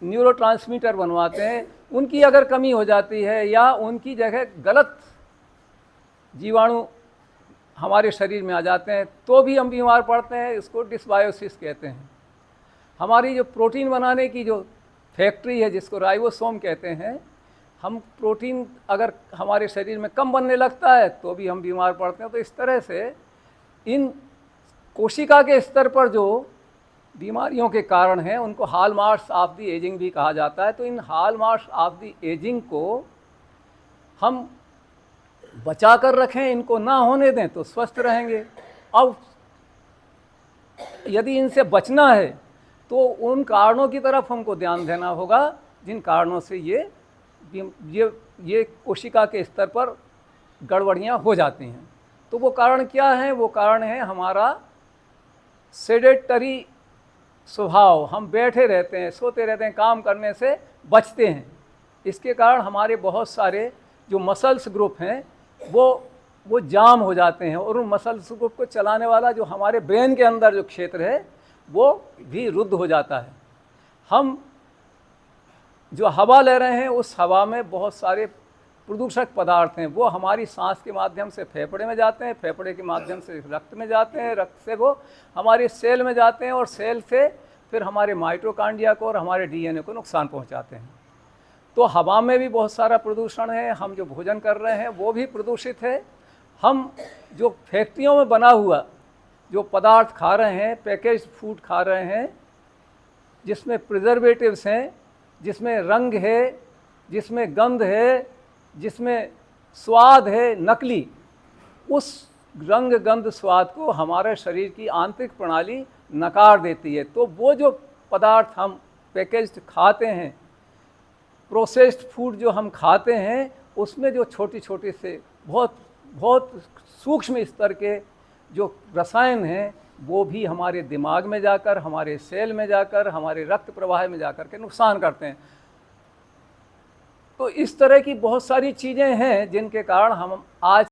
Neurotransmitter बनवाते हैं, उनकी अगर कमी हो जाती है या उनकी जगह गलत जीवाणु हमारे शरीर में आ जाते हैं तो भी हम बीमार पड़ते हैं। इसको डिसबायोसिस कहते हैं। हमारी जो प्रोटीन बनाने की जो फैक्ट्री है, जिसको राइबोसोम कहते हैं, हम प्रोटीन अगर हमारे शरीर में कम बनने लगता है तो भी हम बीमार पड़ते हैं। तो इस तरह से इन कोशिका के स्तर पर जो बीमारियों के कारण हैं उनको हॉलमार्क्स ऑफ द एजिंग भी कहा जाता है। तो इन हॉलमार्क्स ऑफ द एजिंग को हम बचा कर रखें, इनको ना होने दें तो स्वस्थ रहेंगे। अब यदि इनसे बचना है तो उन कारणों की तरफ हमको ध्यान देना होगा जिन कारणों से ये कोशिका के स्तर पर गड़बड़ियाँ हो जाती हैं। तो वो कारण क्या हैं? वो कारण है हमारा सेडेटरी स्वभाव। हम बैठे रहते हैं, सोते रहते हैं, काम करने से बचते हैं। इसके कारण हमारे बहुत सारे जो मसल्स ग्रुप हैं वो जाम हो जाते हैं और उन मसल्स ग्रुप को चलाने वाला जो हमारे ब्रेन के अंदर जो क्षेत्र है वो भी रुद्ध हो जाता है। हम जो हवा ले रहे हैं उस हवा में बहुत सारे प्रदूषक पदार्थ हैं, वो हमारी सांस के माध्यम से फेफड़े में जाते हैं, फेफड़े के माध्यम से रक्त में जाते हैं, रक्त से वो हमारे सेल में जाते हैं और सेल से फिर हमारे माइटोकॉन्ड्रिया को और हमारे डीएनए को नुकसान पहुंचाते हैं। तो हवा में भी बहुत सारा प्रदूषण है। हम जो भोजन कर रहे हैं वो भी प्रदूषित है। हम जो फैक्ट्रियों में बना हुआ जो पदार्थ खा रहे हैं, पैकेज फूड खा रहे हैं, जिसमें प्रिजर्वेटिव्स हैं, जिसमें रंग है, जिसमें गंध है, जिसमें स्वाद है नकली, उस रंग गंध स्वाद को हमारे शरीर की आंतरिक प्रणाली नकार देती है। तो वो जो पदार्थ हम पैकेज्ड खाते हैं, प्रोसेस्ड फूड जो हम खाते हैं, उसमें जो छोटी छोटी से बहुत सूक्ष्म स्तर के जो रसायन हैं वो भी हमारे दिमाग में जाकर, हमारे सेल में जाकर, हमारे रक्त प्रवाह में जाकर के नुकसान करते हैं। तो इस तरह की बहुत सारी चीज़ें हैं जिनके कारण हम आज